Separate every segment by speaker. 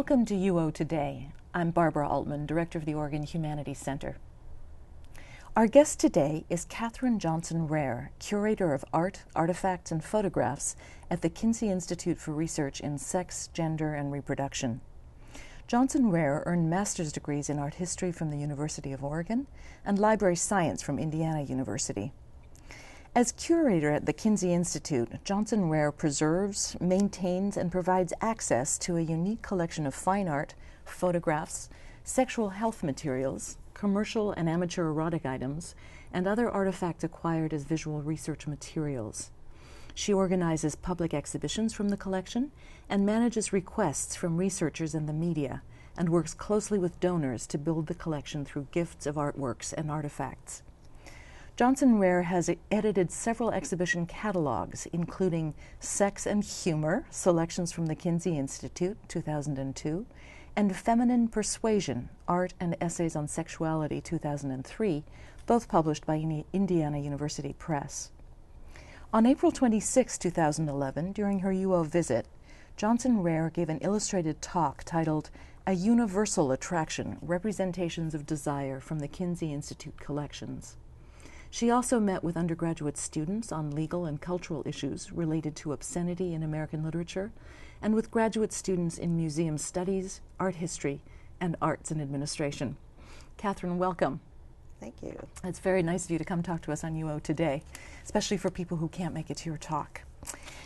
Speaker 1: Welcome to UO Today. I'm Barbara Altman, Director of the Oregon Humanities Center. Our guest today is Catherine Johnson-Roehr, Curator of Art, Artifacts, and Photographs at the Kinsey Institute for Research in Sex, Gender, and Reproduction. Johnson-Roehr earned master's degrees in art history from the University of Oregon and library science from Indiana University. As curator at the Kinsey Institute, Johnson-Roehr preserves, maintains, and provides access to a unique collection of fine art, photographs, sexual health materials, commercial and amateur erotic items, and other artifacts acquired as visual research materials. She organizes public exhibitions from the collection and manages requests from researchers and the media, and works closely with donors to build the collection through gifts of artworks and artifacts. Johnson-Roehr has edited several exhibition catalogs, including Sex and Humor, Selections from the Kinsey Institute, 2002, and Feminine Persuasion, Art and Essays on Sexuality, 2003, both published by Indiana University Press. On April 26, 2011, during her UO visit, Johnson-Roehr gave an illustrated talk titled A Universal Attraction, Representations of Desire from the Kinsey Institute Collections. She also met with undergraduate students on legal and cultural issues related to obscenity in American literature, and with graduate students in museum studies, art history, and arts and administration. Catherine, welcome.
Speaker 2: Thank you.
Speaker 1: It's very nice of you to come talk to us on UO Today, especially for people who can't make it to your talk.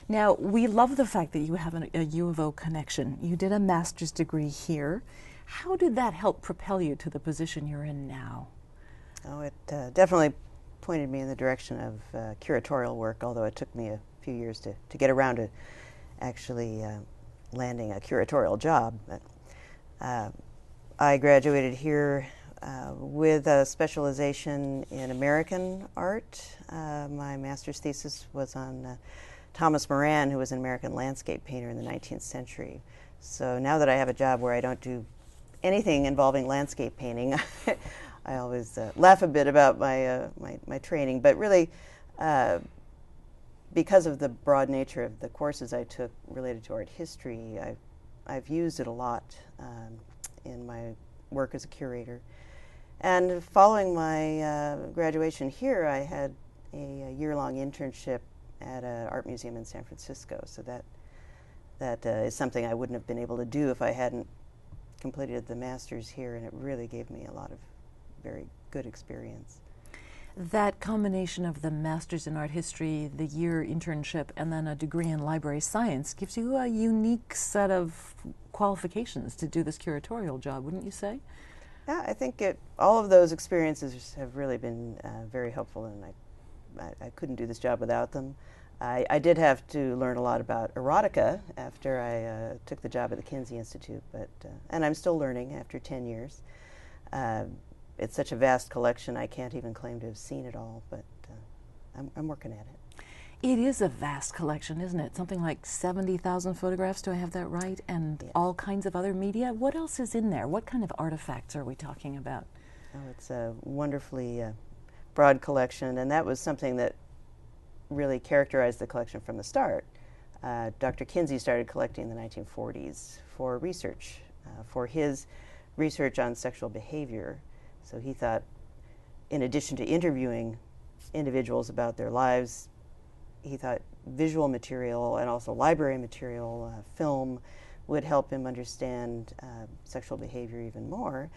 Speaker 1: Now, we love the fact that you have a U of O connection. You did a master's degree here. How did that help propel you to the position you're in now?
Speaker 2: Oh, it definitely pointed me in the direction of curatorial work, although it took me a few years to get around to actually landing a curatorial job. But I graduated here with a specialization in American art. My master's thesis was on Thomas Moran, who was an American landscape painter in the 19th century. So now that I have a job where I don't do anything involving landscape painting, I always laugh a bit about my training, but really because of the broad nature of the courses I took related to art history, I've used it a lot in my work as a curator. And following my graduation here, I had a year-long internship at an art museum in San Francisco. So that is something I wouldn't have been able to do if I hadn't completed the master's here, and it really gave me a lot of very good experience.
Speaker 1: That combination of the master's in art history, the year internship, and then a degree in library science gives you a unique set of qualifications to do this curatorial job, wouldn't you say?
Speaker 2: Yeah, I think all of those experiences have really been very helpful, and I couldn't do this job without them. I did have to learn a lot about erotica after I took the job at the Kinsey Institute, and I'm still learning after 10 years. It's such a vast collection, I can't even claim to have seen it all, but I'm working at it.
Speaker 1: It is a vast collection, isn't it? Something like 70,000 photographs, do I have that right? And
Speaker 2: yes.
Speaker 1: All kinds of other media. What else is in there? What kind of artifacts are we talking about?
Speaker 2: Oh, it's a wonderfully broad collection, and that was something that really characterized the collection from the start. Dr. Kinsey started collecting in the 1940s for research, for his research on sexual behavior. So he thought, in addition to interviewing individuals about their lives, he thought visual material and also library material, film, would help him understand sexual behavior even more,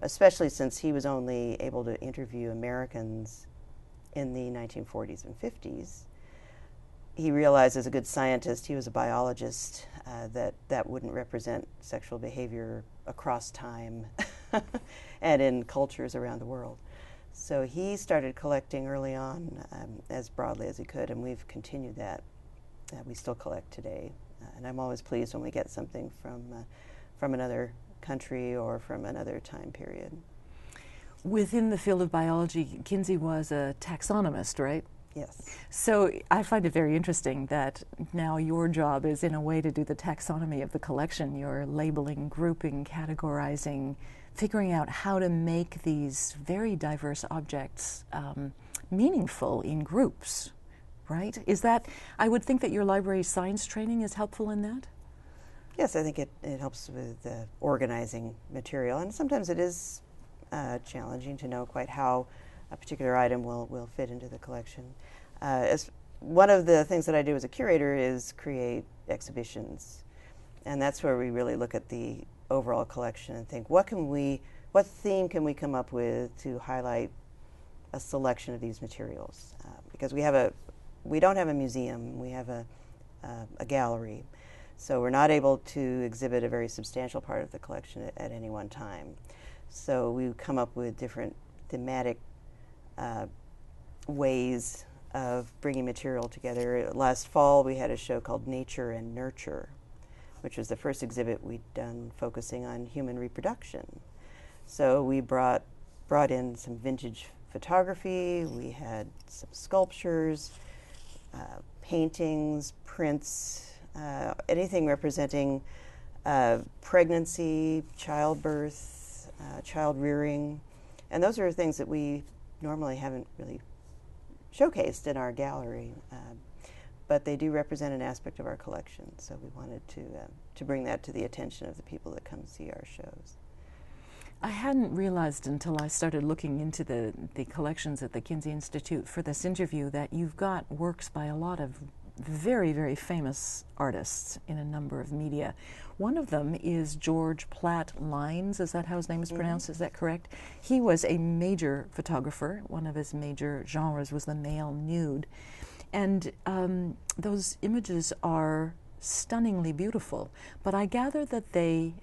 Speaker 2: especially since he was only able to interview Americans in the 1940s and 50s. He realized as a good scientist, he was a biologist, that wouldn't represent sexual behavior across time and in cultures around the world. So he started collecting early on as broadly as he could, and we've continued that. We still collect today, and I'm always pleased when we get something from another country or from another time period.
Speaker 1: Within the field of biology, Kinsey was a taxonomist, right?
Speaker 2: Yes.
Speaker 1: So I find it very interesting that now your job is in a way to do the taxonomy of the collection. You're labeling, grouping, categorizing, figuring out how to make these very diverse objects meaningful in groups, right? Is that, I would think that your library science training is helpful in that?
Speaker 2: Yes, I think it helps with organizing material, and sometimes it is challenging to know quite how a particular item will fit into the collection. As one of the things that I do as a curator is create exhibitions, and that's where we really look at the overall collection and think, what theme can we come up with to highlight a selection of these materials? Because we don't have a museum, we have a gallery, so we're not able to exhibit a very substantial part of the collection at any one time. So we come up with different thematic ways of bringing material together. Last fall we had a show called Nature and Nurture, which was the first exhibit we'd done focusing on human reproduction. So we brought in some vintage photography, we had some sculptures, paintings, prints, anything representing pregnancy, childbirth, child rearing, and those are things that we normally haven't really showcased in our gallery, but they do represent an aspect of our collection, so we wanted to bring that to the attention of the people that come see our shows.
Speaker 1: I hadn't realized until I started looking into the collections at the Kinsey Institute for this interview that you've got works by a lot of very, very famous artists in a number of media. One of them is George Platt Lynes. Is that how his name is pronounced? Is that correct? He was a major photographer. One of his major genres was the male nude. And those images are stunningly beautiful. But I gather that they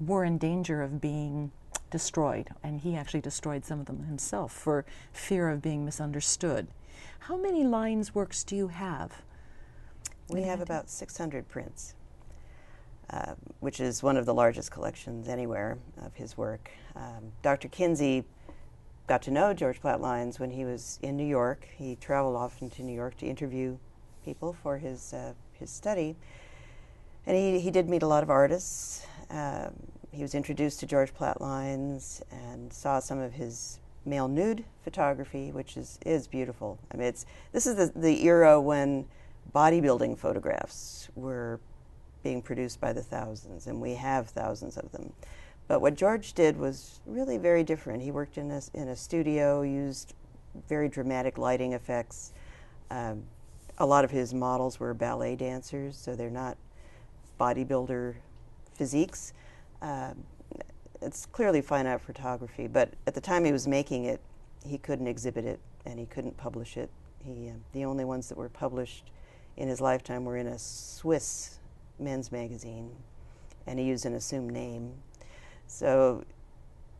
Speaker 1: were in danger of being destroyed, and he actually destroyed some of them himself for fear of being misunderstood. How many Lynes works do you have?
Speaker 2: We have about 600 prints, which is one of the largest collections anywhere of his work. Dr. Kinsey got to know George Platt Lynes when he was in New York. He traveled often to New York to interview people for his study, and he did meet a lot of artists. He was introduced to George Platt Lynes and saw some of his male nude photography, which is beautiful. I mean, this is the era when bodybuilding photographs were being produced by the thousands, and we have thousands of them. But what George did was really very different. He worked in a studio, used very dramatic lighting effects. A lot of his models were ballet dancers, so they're not bodybuilder physiques. It's clearly fine art photography, but at the time he was making it, he couldn't exhibit it and he couldn't publish it. The only ones that were published in his lifetime were in a Swiss men's magazine, and he used an assumed name. So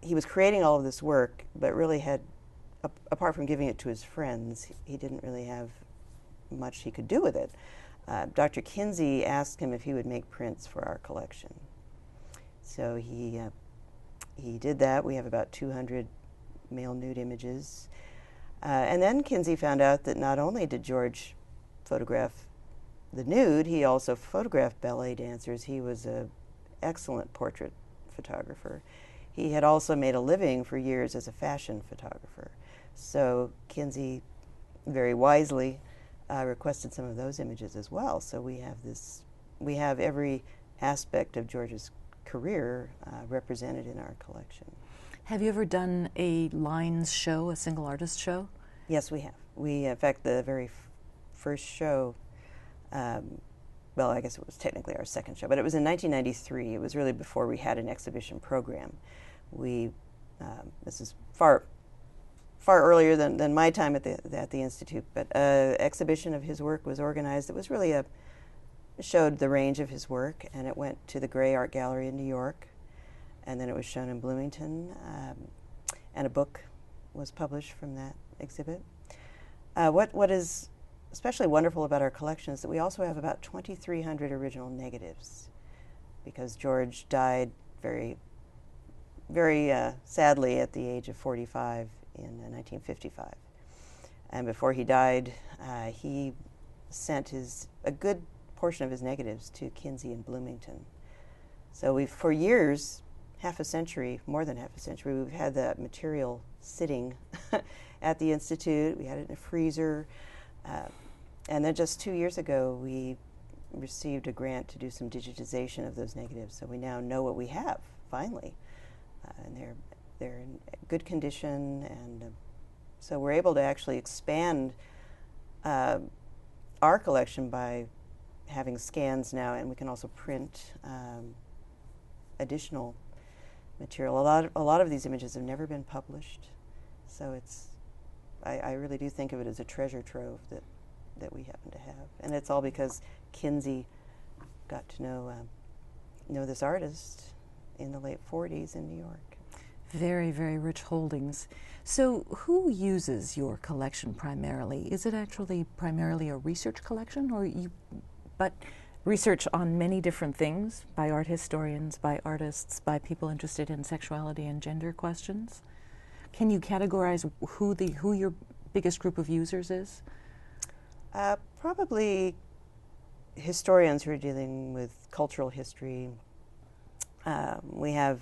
Speaker 2: he was creating all of this work, but really had, apart from giving it to his friends, he didn't really have much he could do with it. Dr. Kinsey asked him if he would make prints for our collection. So he did that. We have about 200 male nude images. And then Kinsey found out that not only did George photograph the nude, he also photographed ballet dancers. He was an excellent portrait photographer. He had also made a living for years as a fashion photographer. So Kinsey very wisely requested some of those images as well. So we have every aspect of George's career represented in our collection.
Speaker 1: Have you ever done a Lynes show, a single artist show?
Speaker 2: Yes, we have. In fact, the very first show, well, I guess it was technically our second show, but it was in 1993. It was really before we had an exhibition program. This is far earlier than my time at the Institute, but an exhibition of his work was organized. It was really showed the range of his work, and it went to the Gray Art Gallery in New York, and then it was shown in Bloomington, and a book was published from that exhibit. What is especially wonderful about our collection is that we also have about 2,300 original negatives, because George died very, very sadly at the age of 45 in 1955. And before he died, he sent a good portion of his negatives to Kinsey in Bloomington. So for years, more than half a century, we've had that material sitting at the Institute. We had it in a freezer. And then just 2 years ago, we received a grant to do some digitization of those negatives, so we now know what we have, finally. And they're in good condition, and so we're able to actually expand our collection by having scans now, and we can also print additional material. A lot of these images have never been published, so I really do think of it as a treasure trove that we happen to have, and it's all because Kinsey got to know this artist in the late 40s in New York.
Speaker 1: Very, very rich holdings. So who uses your collection primarily? Is it actually primarily a research collection, but research on many different things by art historians, by artists, by people interested in sexuality and gender questions? Can you categorize who your biggest group of users is?
Speaker 2: Probably historians who are dealing with cultural history. We have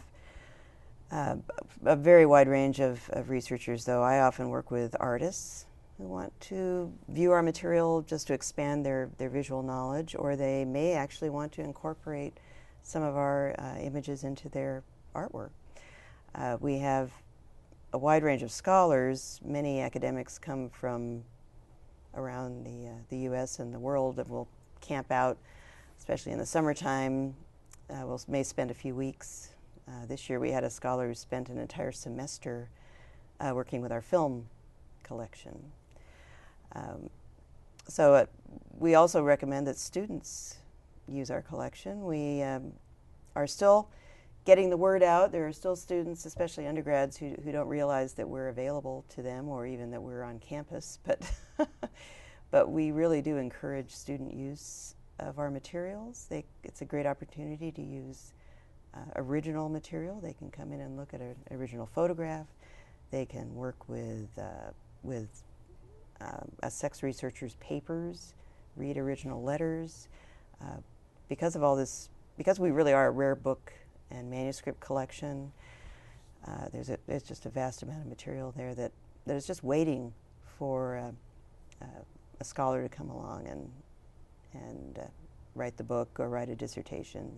Speaker 2: a very wide range of researchers, though. I often work with artists who want to view our material just to expand their visual knowledge, or they may actually want to incorporate some of our images into their artwork. We have a wide range of scholars. Many academics come from around the U.S. and the world that will camp out, especially in the summertime. May spend a few weeks. This year we had a scholar who spent an entire semester working with our film collection. So we also recommend that students use our collection. We are still getting the word out. There are still students, especially undergrads, who don't realize that we're available to them, or even that we're on campus. But we really do encourage student use of our materials. It's a great opportunity to use original material. They can come in and look at an original photograph. They can work with a sex researcher's papers, read original letters. Because of all this, because we really are a rare book and manuscript collection, there's just a vast amount of material there that is just waiting for a scholar to come along and write the book or write a dissertation.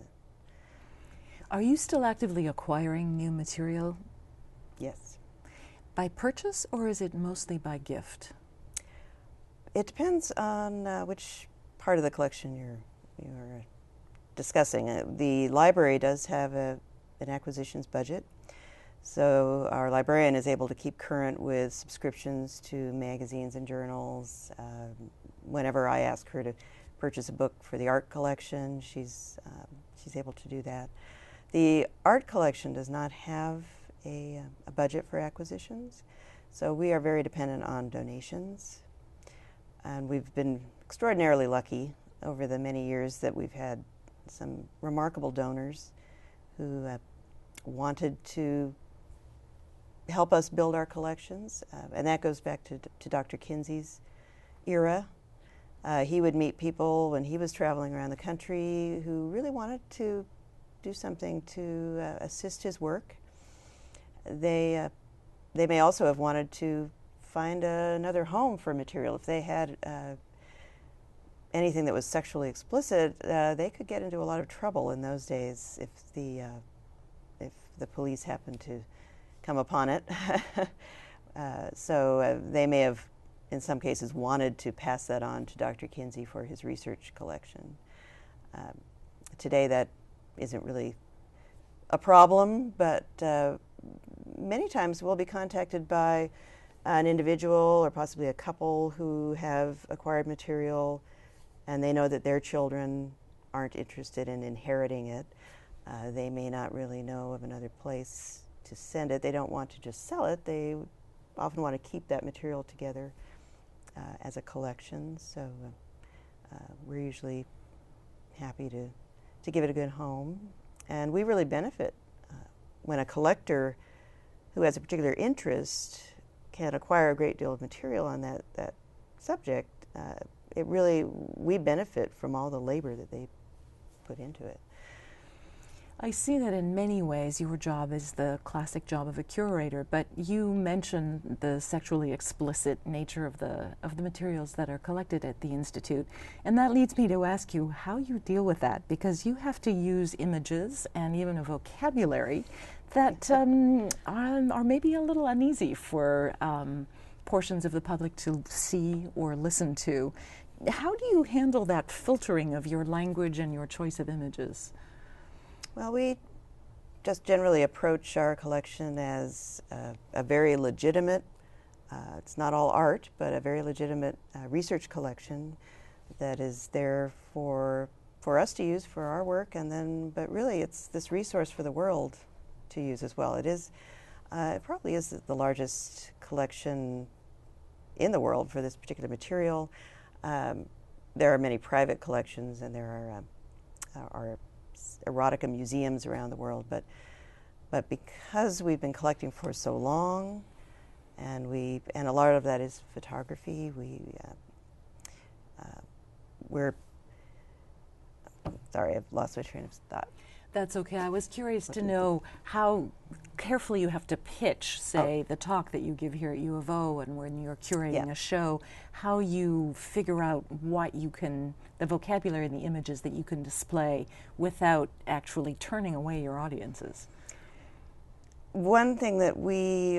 Speaker 1: Are you still actively acquiring new material?
Speaker 2: Yes.
Speaker 1: By purchase, or is it mostly by gift?
Speaker 2: It depends on which part of the collection you're discussing. The library does have an acquisitions budget, so our librarian is able to keep current with subscriptions to magazines and journals. Whenever I ask her to purchase a book for the art collection, she's able to do that. The art collection does not have a budget for acquisitions, so we are very dependent on donations. And we've been extraordinarily lucky over the many years that we've had some remarkable donors who wanted to help us build our collections. And that goes back to Dr. Kinsey's era. He would meet people when he was traveling around the country who really wanted to do something to assist his work. They may also have wanted to find another home for material. If they had anything that was sexually explicit, they could get into a lot of trouble in those days if the police happened to come upon it. So they may have, in some cases, wanted to pass that on to Dr. Kinsey for his research collection. Today that isn't really a problem, but many times we'll be contacted by an individual or possibly a couple who have acquired material and they know that their children aren't interested in inheriting it. They may not really know of another place to send it. They don't want to just sell it. They often want to keep that material together as a collection. So we're usually happy to give it a good home. And we really benefit when a collector who has a particular interest can acquire a great deal of material on that subject. We benefit from all the labor that they put into it.
Speaker 1: I see that in many ways your job is the classic job of a curator, but you mentioned the sexually explicit nature of the materials that are collected at the Institute. And that leads me to ask you how you deal with that, because you have to use images and even a vocabulary that are maybe a little uneasy for portions of the public to see or listen to. How do you handle that filtering of your language and your choice of images?
Speaker 2: Well, we just generally approach our collection as a very legitimate, it's not all art, but a very legitimate research collection that is there for us to use for our work, and then, but really it's this resource for the world to use as well. It is, it probably is the largest collection in the world for this particular material. There are many private collections, and there are erotica museums around the world, but because we've been collecting for so long, and a lot of that is photography, we're sorry, I've lost my train of thought.
Speaker 1: That's okay. I was curious to know how carefully you have to pitch, say, the talk that you give here at U of O, and when you're curating a show, how you figure out what you can, the vocabulary and the images that you can display without actually turning away your audiences.
Speaker 2: One thing that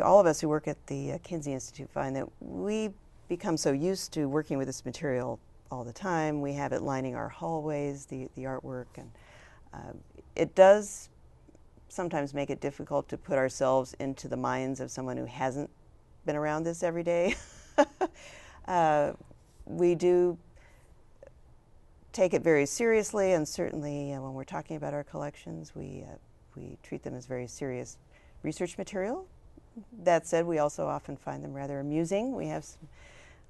Speaker 2: all of us who work at the Kinsey Institute find that we become so used to working with this material all the time. We have it lining our hallways, the artwork, and it does sometimes make it difficult to put ourselves into the minds of someone who hasn't been around this every day. We do take it very seriously, and certainly when we're talking about our collections, we treat them as very serious research material. That said, we also often find them rather amusing. We have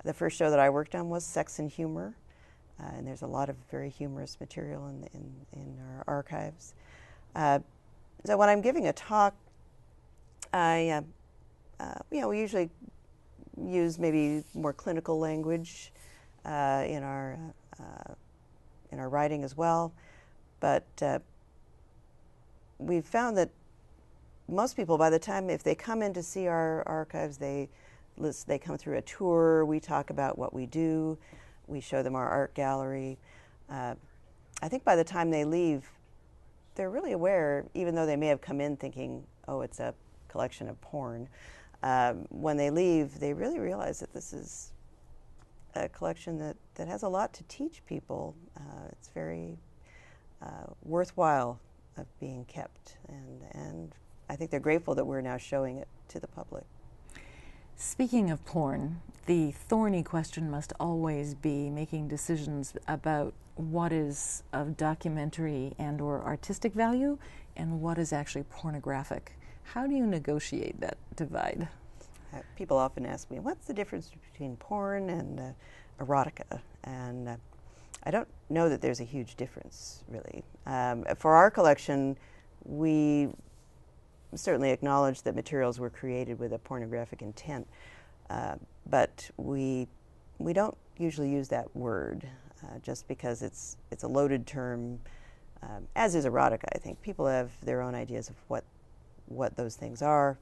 Speaker 2: the first show that I worked on was Sex and Humor, and there's a lot of very humorous material in our archives. So when I'm giving a talk, we usually use maybe more clinical language in our writing as well, but we've found that most people, by the time if they come in to see our archives, they come through a tour. We talk about what we do. We show them our art gallery. I think by the time they leave, they're really aware, even though they may have come in thinking, oh, it's a collection of porn. When they leave, they really realize that this is a collection that has a lot to teach people. It's very worthwhile of being kept, and I think they're grateful that we're now showing it to the public.
Speaker 1: Speaking of porn, the thorny question must always be making decisions about what is of documentary and or artistic value and what is actually pornographic. How do you negotiate that divide?
Speaker 2: People often ask me, what's the difference between porn and erotica? And I don't know that there's a huge difference, really. For our collection, we certainly acknowledge that materials were created with a pornographic intent, but we don't usually use that word just because it's a loaded term, as is erotica. I think people have their own ideas of what those things are.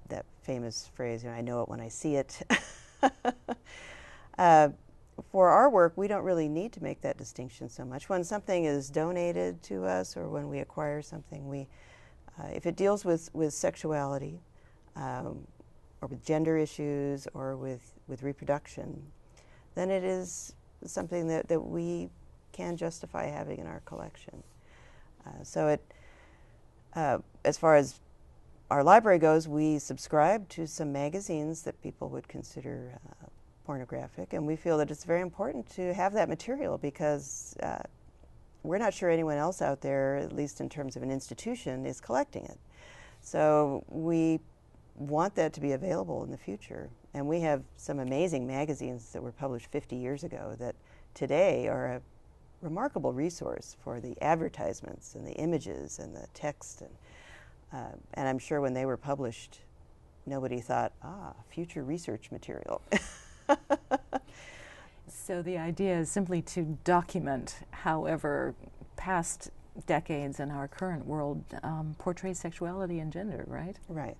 Speaker 2: That famous phrase, I know it when I see it. For our work, we don't really need to make that distinction so much. When something is donated to us or when we acquire something, if it deals with sexuality or with gender issues or with reproduction, then it is something that we can justify having in our collection. As far as our library goes, we subscribe to some magazines that people would consider pornographic, and we feel that it's very important to have that material because we're not sure anyone else out there, at least in terms of an institution, is collecting it. So we want that to be available in the future. And we have some amazing magazines that were published 50 years ago that today are a remarkable resource for the advertisements and the images and the text. And I'm sure when they were published, nobody thought, future research material.
Speaker 1: So the idea is simply to document, however, past decades and our current world portrays sexuality and gender, right?
Speaker 2: Right.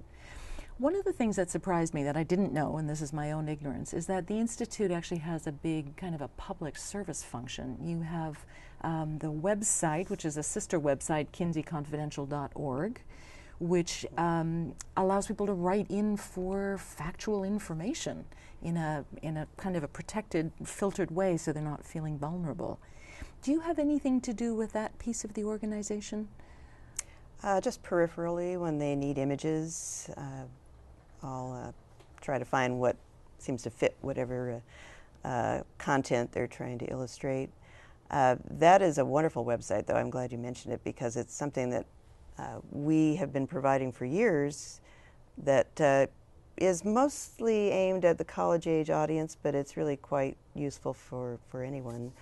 Speaker 1: One of the things that surprised me that I didn't know, and this is my own ignorance, is that the Institute actually has a big kind of a public service function. You have the website, which is a sister website, kinseyconfidential.org, which allows people to write in for factual information in a kind of a protected, filtered way so they're not feeling vulnerable. Do you have anything to do with that piece of the organization?
Speaker 2: Just peripherally, when they need images, I'll try to find what seems to fit whatever content they're trying to illustrate. That is a wonderful website, though. I'm glad you mentioned it, because it's something that we have been providing for years that is mostly aimed at the college-age audience, but it's really quite useful for anyone.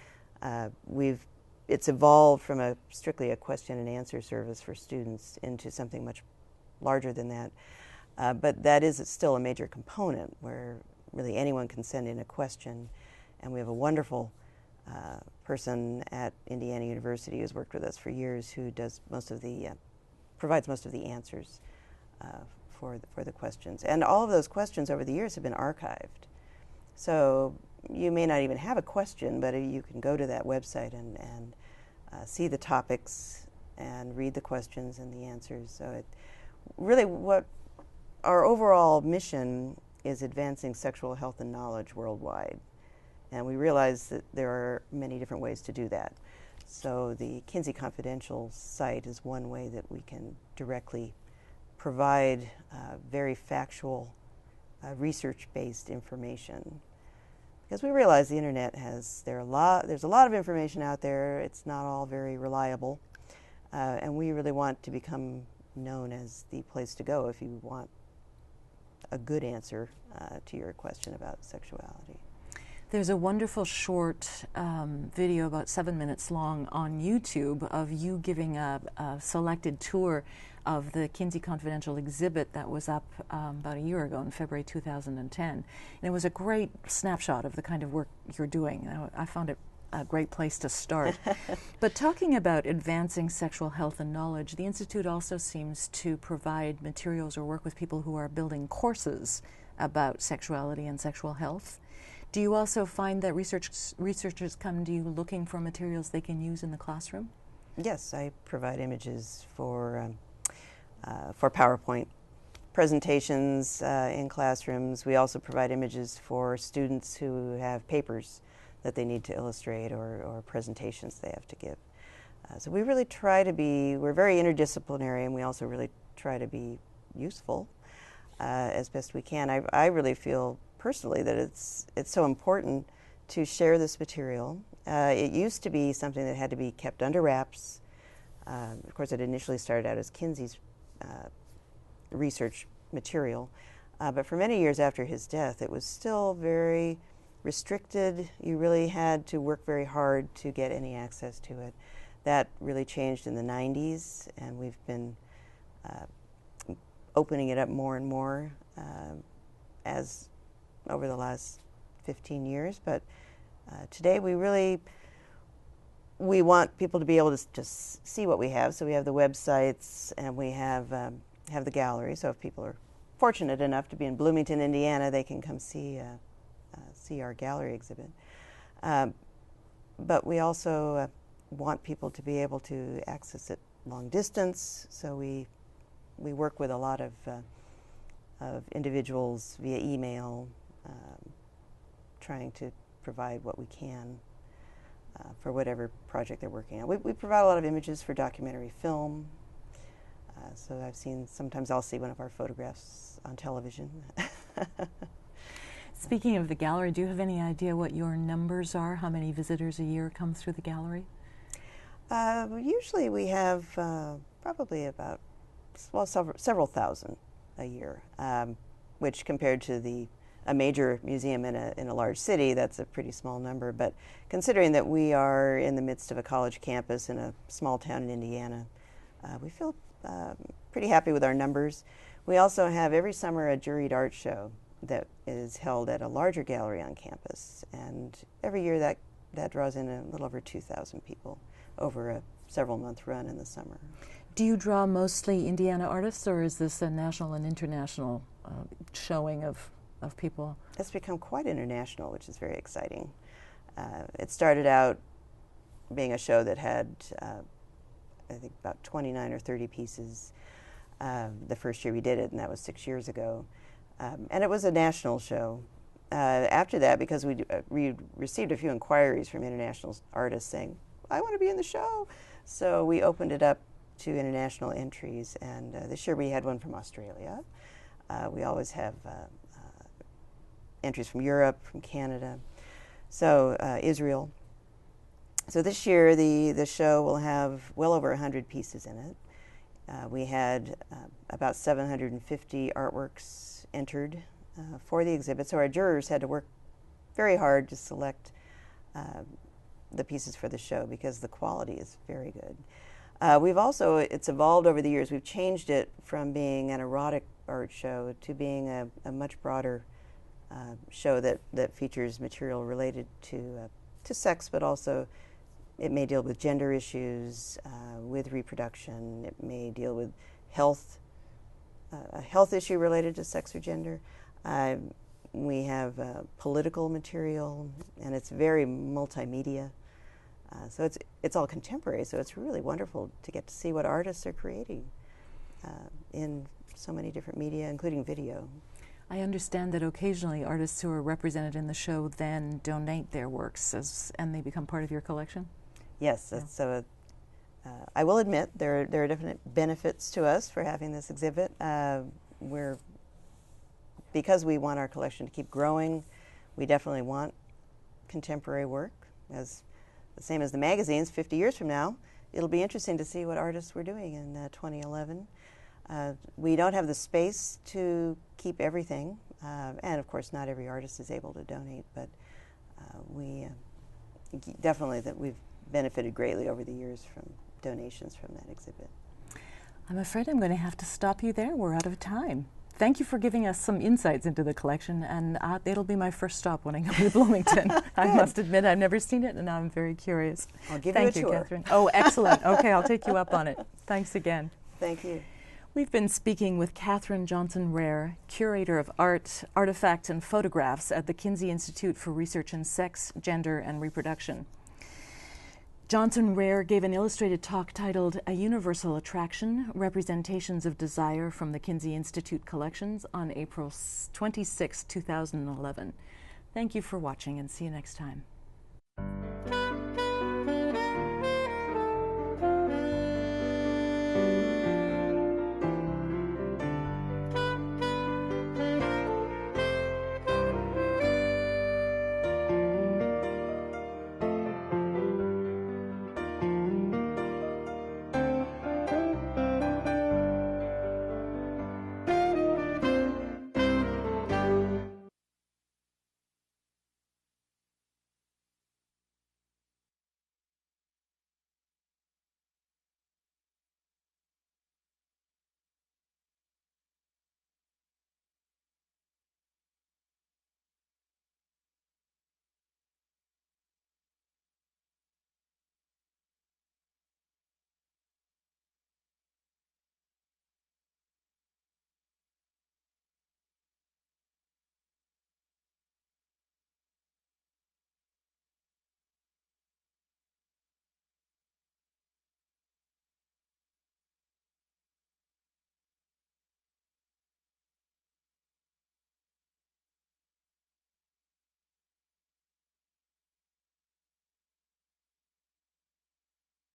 Speaker 2: It's evolved from strictly a question and answer service for students into something much larger than that. But that is still a major component where really anyone can send in a question. And we have a wonderful person at Indiana University who's worked with us for years who does provides most of the answers for the questions. And all of those questions over the years have been archived. So you may not even have a question, but you can go to that website and see the topics and read the questions and the answers. So really what our overall mission is advancing sexual health and knowledge worldwide. And we realize that there are many different ways to do that. So the Kinsey Confidential site is one way that we can directly provide very factual, research-based information. Because we realize the internet there's a lot of information out there. It's not all very reliable. And we really want to become known as the place to go if you want a good answer to your question about sexuality.
Speaker 1: There's a wonderful short video, about 7 minutes long, on YouTube of you giving a selected tour of the Kinsey Confidential exhibit that was up about a year ago in February 2010. And it was a great snapshot of the kind of work you're doing. I found it a great place to start. But talking about advancing sexual health and knowledge, the Institute also seems to provide materials or work with people who are building courses about sexuality and sexual health. Do you also find that researchers come to you looking for materials they can use in the classroom?
Speaker 2: Yes, I provide images for PowerPoint presentations in classrooms. We also provide images for students who have papers that they need to illustrate or presentations they have to give. So we really try to we're very interdisciplinary, and we also really try to be useful as best we can. I really feel personally that it's so important to share this material. It used to be something that had to be kept under wraps. Of course, it initially started out as Kinsey's research material, but for many years after his death, it was still very restricted. You really had to work very hard to get any access to it. That really changed in the 90s, and we've been opening it up more and more as over the last 15 years. But today we want people to be able to just see what we have. So we have the websites, and we have the gallery. So if people are fortunate enough to be in Bloomington, Indiana, they can come see our gallery exhibit. But we also want people to be able to access it long distance. So we work with a lot of individuals via email, trying to provide what we can for whatever project they're working on. We provide a lot of images for documentary film. So sometimes I'll see one of our photographs on television.
Speaker 1: Speaking of the gallery, do you have any idea what your numbers are? How many visitors a year come through the gallery?
Speaker 2: Usually we have probably about several thousand a year, which compared to a major museum in a large city, that's a pretty small number. But considering that we are in the midst of a college campus in a small town in Indiana, we feel pretty happy with our numbers. We also have every summer a juried art show that is held at a larger gallery on campus, and every year that draws in a little over 2,000 people over a several-month run in the summer.
Speaker 1: Do you draw mostly Indiana artists, or is this a national and international showing of people?
Speaker 2: It's become quite international, which is very exciting. It started out being a show that had, I think, about 29 or 30 pieces the first year we did it, and that was 6 years ago. And it was a national show. After that, because we received a few inquiries from international artists saying, I want to be in the show. So we opened it up to international entries, and this year we had one from Australia. We always have entries from Europe, from Canada, so Israel. So this year the show will have well over 100 pieces in it. We had about 750 artworks entered for the exhibit, so our jurors had to work very hard to select the pieces for the show because the quality is very good. It's evolved over the years. We've changed it from being an erotic art show to being a much broader show that features material related to sex, but also it may deal with gender issues, with reproduction. It may deal with health, a health issue related to sex or gender. We have political material, and it's very multimedia. So it's all contemporary, so it's really wonderful to get to see what artists are creating in so many different media, including video.
Speaker 1: I understand that occasionally artists who are represented in the show then donate their works and they become part of your collection?
Speaker 2: Yes, yeah. So I will admit there are definite benefits to us for having this exhibit. Because we want our collection to keep growing, we definitely want contemporary work. As the same as the magazines, 50 years from now, it'll be interesting to see what artists were doing in 2011. We don't have the space to keep everything, and of course not every artist is able to donate, but we definitely that we've benefited greatly over the years from donations from that exhibit.
Speaker 1: I'm afraid I'm going to have to stop you there. We're out of time. Thank you for giving us some insights into the collection, and it'll be my first stop when I come to Bloomington. I must admit I've never seen it, and now I'm very curious.
Speaker 2: I'll give you a tour.
Speaker 1: Catherine. Oh, excellent. Okay, I'll take you up on it. Thanks again.
Speaker 2: Thank you.
Speaker 1: We've been speaking with Catherine Johnson-Roehr, curator of art, artifacts, and photographs at the Kinsey Institute for Research in Sex, Gender, and Reproduction. Johnson-Roehr gave an illustrated talk titled A Universal Attraction, Representations of Desire from the Kinsey Institute Collections on April 26, 2011. Thank you for watching, and see you next time.